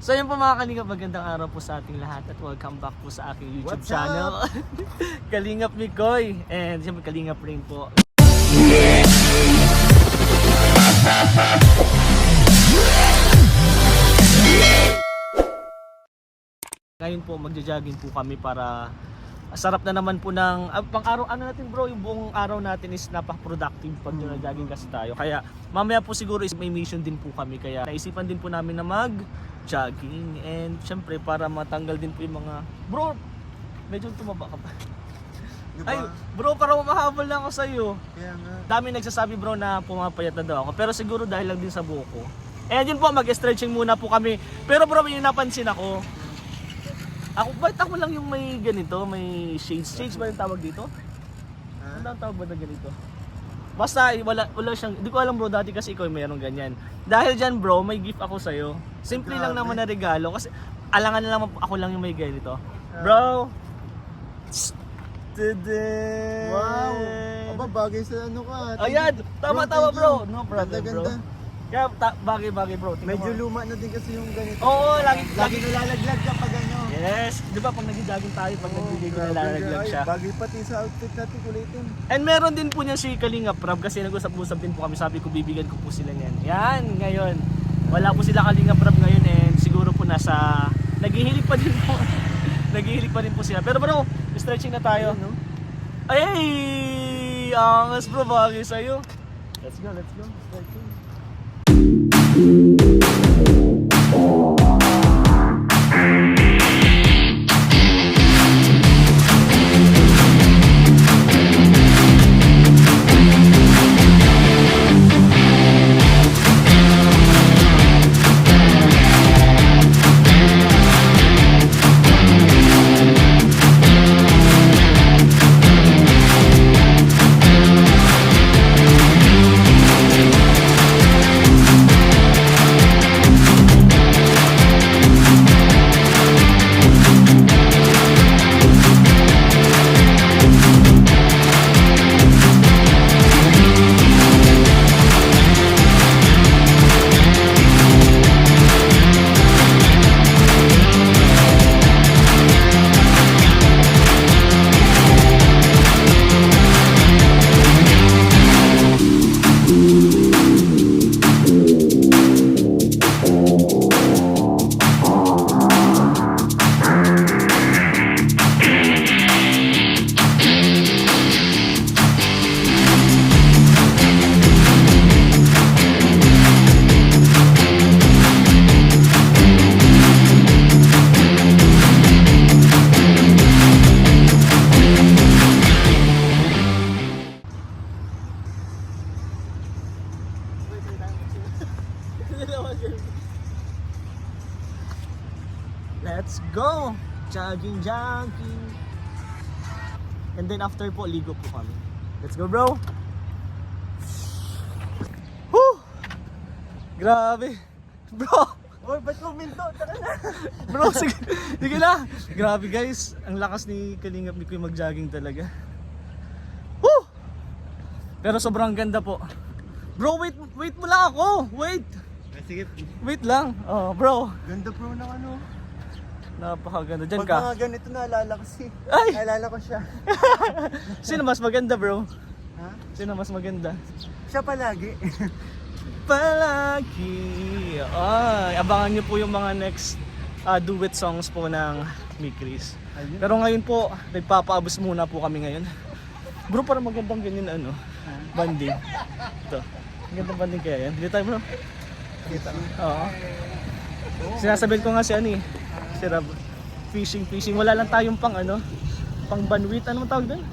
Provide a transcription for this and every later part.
So yun po mga Kalingap, magandang araw po sa ating lahat at welcome back po sa aking YouTube channel. Kalingap Mikoy and siyempre Kalingap rin po. Ngayon po magja-jogging po kami para sarap na naman po ng pang araw natin bro, yung buong araw natin is napaka-productive pag nag-jogging kasi tayo. Kaya mamaya po siguro is may mission din po kami, kaya naisipan din po namin na mag-jogging and syempre para matanggal din po yung mga bro, medyo tumaba ka pa. Diba? Ay bro, parang mahabol lang ako sa iyo. Kaya nga. Dami nagsasabi bro na pumapayat na daw ako, pero siguro dahil lang din sa buko. And yun po, mag-stretching muna po kami. Pero bro, may napansin ako. Bakit ako lang yung may ganito, may shades? Shades ba yung tawag dito? Ano ang tawag ba na ganito? Basta wala siyang, hindi ko alam bro, dati kasi ikaw meron ganyan. Dahil dyan bro, may gift ako sa'yo. Simple lang naman na regalo kasi alangan na lang ako lang yung may ganito. Bro! Today! Wow! Aba, bagay sa ano ka. Ayan! Tama bro! No problem bro. Ganda. Kaya bagay bro. Medyo luma na din kasi yung ganito. Oo, lagi nalalaglag ka pag ano. Yes! Di ba pag nag-jogging tayo, pag nag-video nalalaglag siya. Bagay pati sa outfit natin kulitin. And meron din po niya si Kalingap Rab kasi nag-usap-usap din po kami. Sabi ko bibigyan ko po sila niyan. Yan, ngayon. Wala po sila Kalingap Rab ngayon and siguro po nasa naghihilig pa din po. Naghihilig pa din po sila. Pero bro, stretching na tayo. No? Ay! Angas bro, bagay sa'yo. Let's go. Stretching. Let's go! Jogging. And then after po, ligo po kami. Let's go bro! Woo! Grabe! Bro! Oy, ba't kuminto? Taka na. Bro, sige na! Grabe guys, ang lakas ni Kalingap ni Kuy mag-jogging talaga. Woo! Pero sobrang ganda po. Bro, wait mo lang ako! Wait! Sige. Wait lang! Oh, bro! Ganda bro ng ano. Napakaganda. Diyan Pag ka. mga ganito naalala ko Ay! Naalala ko siya. Sino mas maganda bro? Ha? Sino mas maganda? Siya palagi. Palagi. Ay, abangan nyo po yung mga next duet songs po ng Mikris. Ayun. Pero ngayon po, nagpapaabos muna po kami ngayon. Bro, parang magandang ganyan ano, banding. Ito. Magandang banding kaya yan. Dito tayo bro. Kita mo. Oo. Sinasabihin ko nga si Ani, si Rab. Fishing. Wala lang tayong pang banwit. Ano tawag doon?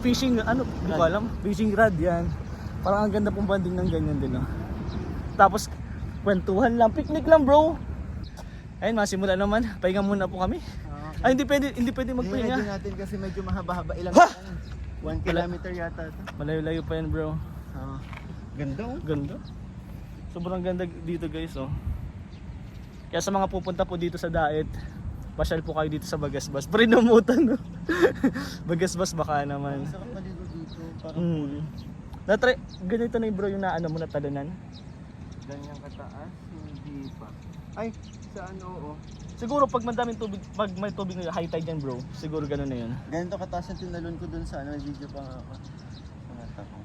Fishing, hindi ko alam. Fishing rod yan. Parang ang ganda pong banding ng ganyan din, no? Tapos, kwentuhan lang. Picnic lang, bro. Ayun, masimula naman. Pahinga muna po kami. Okay. Ay, hindi pwede magpahinga. Hindi natin kasi medyo mahaba-haba. Ilang Ha? 1 kilometer yata ito. Malayo-layo pa yan, bro. Ganda oh. Ganda. Sobrang ganda dito, guys, oh. Kaya sa mga pupunta po dito sa Daet, pasyal po kayo dito sa Bagasbas. Prinumutan, no? Bagasbas baka naman. Sarap maligo dito. Parang Na-try, ganito na yung bro yung naano mo na talunan. ganyang kataas. Hindi pa. Ay, Sa ano, oo. Siguro pag madaming tubig, pag may tubig na high tide yan bro, siguro ganun na yun. Ganito kataas ang tinalon ko dun sa ano, may video pa nga ako. Sa mata ko.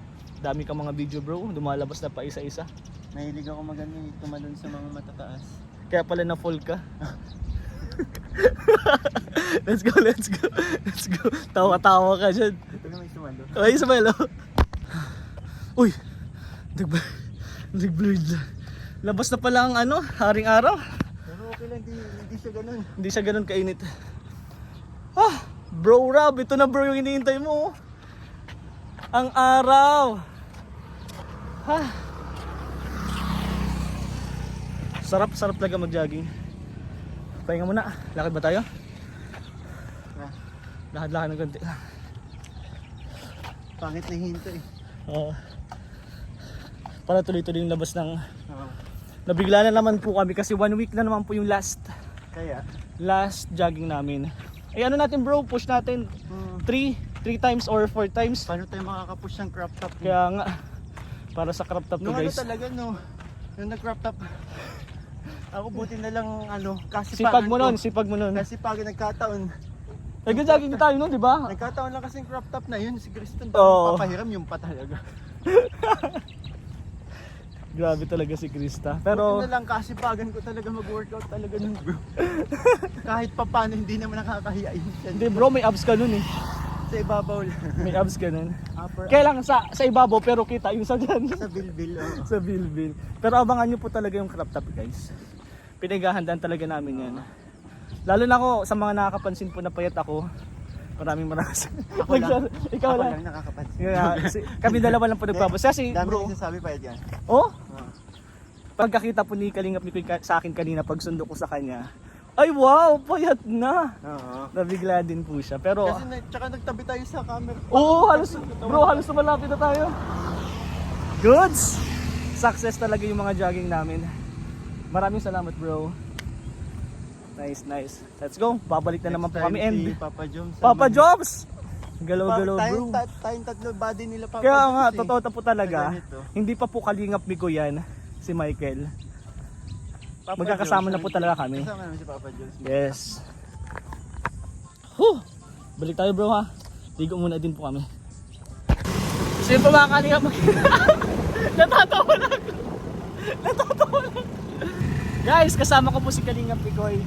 Dami ka mga video bro, lumalabas na pa isa-isa. Mahilig ako magano tumalon sa mga matataas. Kaya pala na fall ka. Let's go, let's go, let's go. Tawa-tawa ka dyan. Ito na may sumalo. Ay, Isabel, oh. Uy, nag-blurred lang. Labas na pala ang ano, haring araw. Pero okay lang, hindi siya ganun. Hindi siya ganun kainit. Ah, bro Rob, ito na bro yung hinihintay mo. Oh. Ang araw. Ha. Sarap talaga mag-jogging. Pahinga muna. Lakad ba tayo? Ah, Lakad-lakad ng konti. pangit na hinto eh. Oo. Para tuloy-tuloy yung labas ng... Oo. Nabigla na naman po kami kasi 1 week na naman po yung last jogging namin. Eh ano natin bro, push natin 3 times or 4 times. Paano tayo makakapush ng crop top? Kaya nga, para sa crop top to Nung ano guys. talaga no, nung nag-crop top, ako buti na lang ano, Sipag mo nun. Kasi pag nagkataon, Nag-jogging tayo nun, di ba? nagkataon lang kasing crop top na yun, si Kristen, Oo. papahiram yung pa talaga. Grabe talaga si Krista. Pero Pero, na lang kasipagan ko talaga mag-workout talaga nun bro. Kahit pa paano hindi naman nakakahiyain siya. hindi bro, may abs ka nun eh. Sa ibabaw lang. May abs ka nun. Upper Kaya lang sa ibabaw pero kita yung sa dyan. sa bilbil. Oh. Sa bilbil. Pero abangan nyo po talaga yung crop top guys. Pinaghahandaan talaga namin yan. Lalo na ako sa mga nakakapansin po na payat ako. Maraming Ako lang. Ikaw Ako lang. lang nakakapansin. Yeah, kami dalawa lang po nagpapos. Kasi Dami bro, bro, sasabi pa yan. oh, pagkakita po ni Kalingap ni Kuya sa akin kanina pag sundo ko sa kanya. Ay wow, payat na. Oo. Nabigla din po siya. Pero Kasi tsaka nagtabi tayo sa camera. oo, halos na malapit na tayo. Goods! Success talaga yung mga jogging namin. Maraming salamat bro. Nice. Let's go. Babalik na naman po kami and Papa Joms. Papa Jobs! Galaw-galaw bro. Tayong tatlo body nila Papa Kaya Joms nga, eh. totoo na po talaga. Sa ganito. Hindi pa po Kalingap Migo yan, si Michael. Papa Magkakasama Joms, na po talaga kami. Kasama namin si Papa Joms. Yes. Huh! Balik tayo bro ha. Ligo muna din po kami. So yun po mga Kalingap. Natatawa na ako. Guys, kasama ko po si Kalingap Picoy.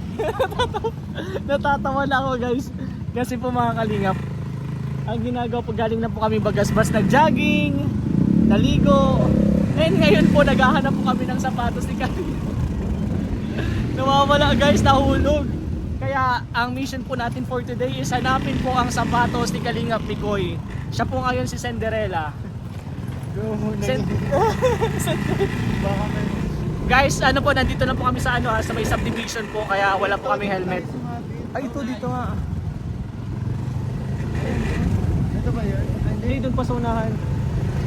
Natatawa na ako guys. Kasi po mga Kalingap, ang ginagawa po galing na po kami bagasbas nag-jogging, naligo. And ngayon po naghahanap po kami ng sapatos ni Kalingap. Nawawala guys, nahulog. Kaya ang mission po natin for today is hanapin po ang sapatos ni Kalingap Picoy. Siya po ngayon si Cinderella. Go muna. Baka may Guys, ano po, nandito na po kami sa ano ha, sa may subdivision po, kaya wala po kami helmet. Ay, ito dito nga. Ito ba yun? Hindi, doon pa sa unahan.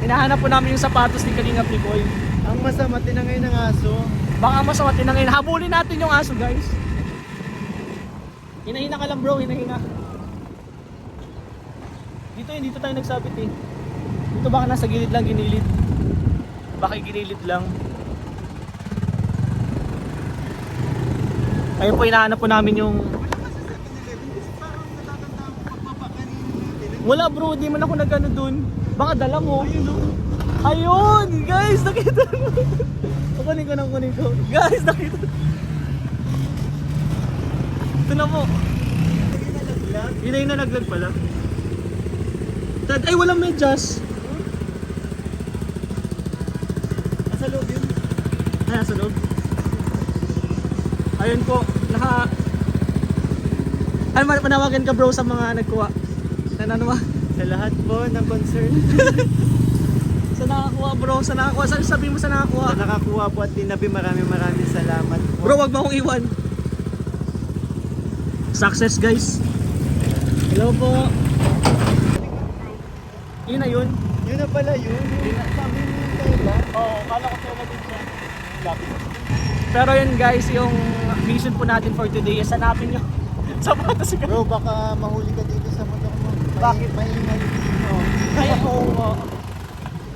Hinahanap po namin yung sapatos ni Kalingap Picoy. Ang masama, tinangay ng aso. Baka masama tinangin. Habulin natin yung aso, guys. Hinahina ka lang bro, hinahina. Dito tayo nagsabit eh. Dito baka nasa gilid lang, ginilid. Baka ginilid lang. Ayun po, hinahanap po namin yung... Wala bro, di man ako nagano dun. Baka dala mo. Ayun, guys, nakita mo. Kunin ko. Guys, nakita. Ito na po. Yun na yung nalaglag pala. Ay, walang medyas. Nasa loob yun. Ay, nasa loob. Ayun po, ay, manawagan ka bro sa mga nagkuha. Nananawa. Sa lahat po ng concern. Sa nakakuha bro, sa nakakuha. Sabi mo sa nakakuha. Sa nakakuha po at tinabi, maraming salamat po. Bro, wag mo akong iwan. Success guys. Hello po. Yun na yun. Yun na pala yun. Sabi mo yung tela. Oo, kala ko pala din siya. Lapit. Pero yun guys, yung mission po natin for today is hanapin yung sapatos si Bro, baka mahuli ka dito sa motor mo. Bakit? Maingay dito. Ay, oo.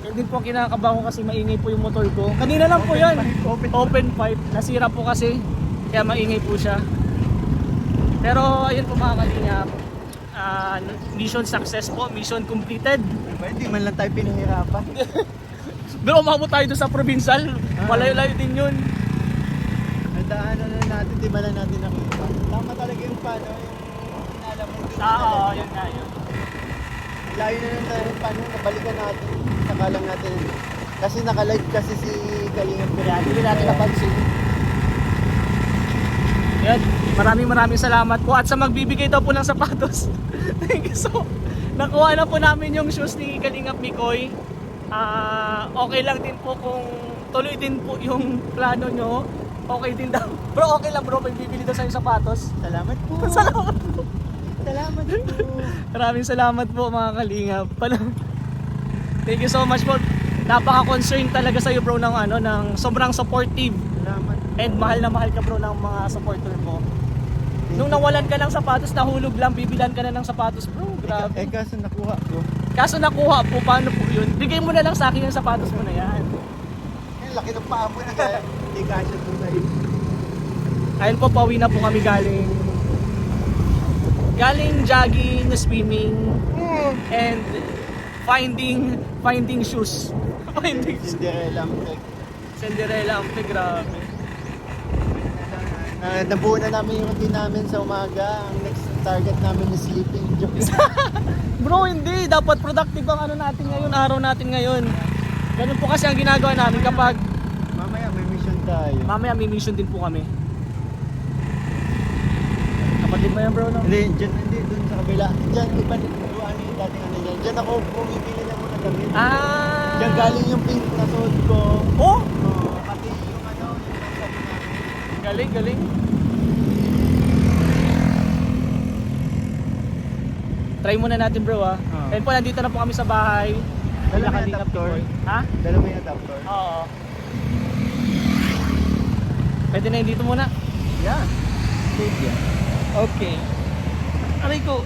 Yun din po ang kinakabahan ko kasi maingay po yung motor ko. Kanina lang po yan. Open. Open pipe. Nasira po kasi. Kaya maingay po siya. Pero ayun po mga kalingap, mission success po, mission completed. Diba, hindi man lang tayo pinahirapan. Pero umabot tayo doon sa provincial, malayo-layo din yun. Ang daanan na natin, di ba lang natin nakita. Tama talaga yung paano, yung inalam mo din. Oo, yun nga yun. Layo na lang tayo paano, nabalikan natin. Saka lang natin. Kasi naka-live kasi si Kalingap ko. Hindi natin napansin. Yan, maraming salamat po at sa magbibigay daw po ng sapatos. Thank you so. Nakuha na po namin yung shoes ni Kalingap Mikoy. Okay lang din po kung tuloy din po yung plano nyo. Okay din daw. Bro, okay lang bro, may bibili daw sa'yo sapatos. Salamat po. Salamat po. Salamat po. Maraming salamat po mga Kalingap. Thank you so much po. Napaka-concerned talaga sa'yo bro ng ng sobrang supportive. Salamat. And mahal na mahal ka bro ng mga supporter mo. Nung nawalan ka ng sapatos, nahulog lang, bibilan ka na ng sapatos bro. Grabe. Kaso nakuha ko. Kaso nakuha po, paano po yun? Bigay mo na lang sa akin yung sapatos mo na yan. Ang laki ng paa mo na kaya. Hindi kasya po sa'yo. Ayun po, pauwi na po kami galing jogging, swimming, and finding shoes. Finding shoes. Cinderella ang tech. Cinderella ang grabe. Nabuo na namin yung routine namin sa umaga. Ang next target namin is sleeping. Joke. Bro, hindi. Dapat productive ang natin ngayon, araw natin ngayon. Ganun po kasi ang ginagawa namin kapag Mamaya may mission tayo. mamaya may mission din po kami. Kapatid mo yan bro, no? Hindi, dun sa kabila. Diyan, iba din yung dating dyan. Diyan ako pumipili ng mga damit. Diyan galing yung pink na suot ko. Oh! Pati yung yung sabi namin. Galing. Try muna natin bro ah. Oo. Ayun po, nandito na po kami sa bahay. Dala mo yung Kalingap top door? Mikoy. Ha? Dala mo yung top door? Oo. Pwede na yun dito muna. Yeah. Okay. Aray ko.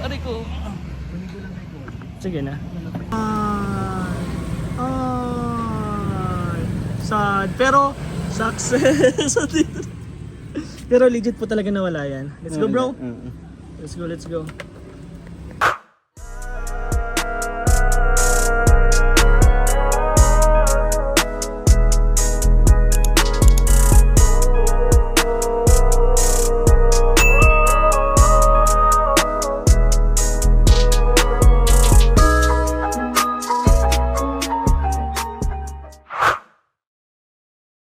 Sige na. Sad. Pero, success. Pero legit po talaga nawala yan. Let's go bro. Let's go.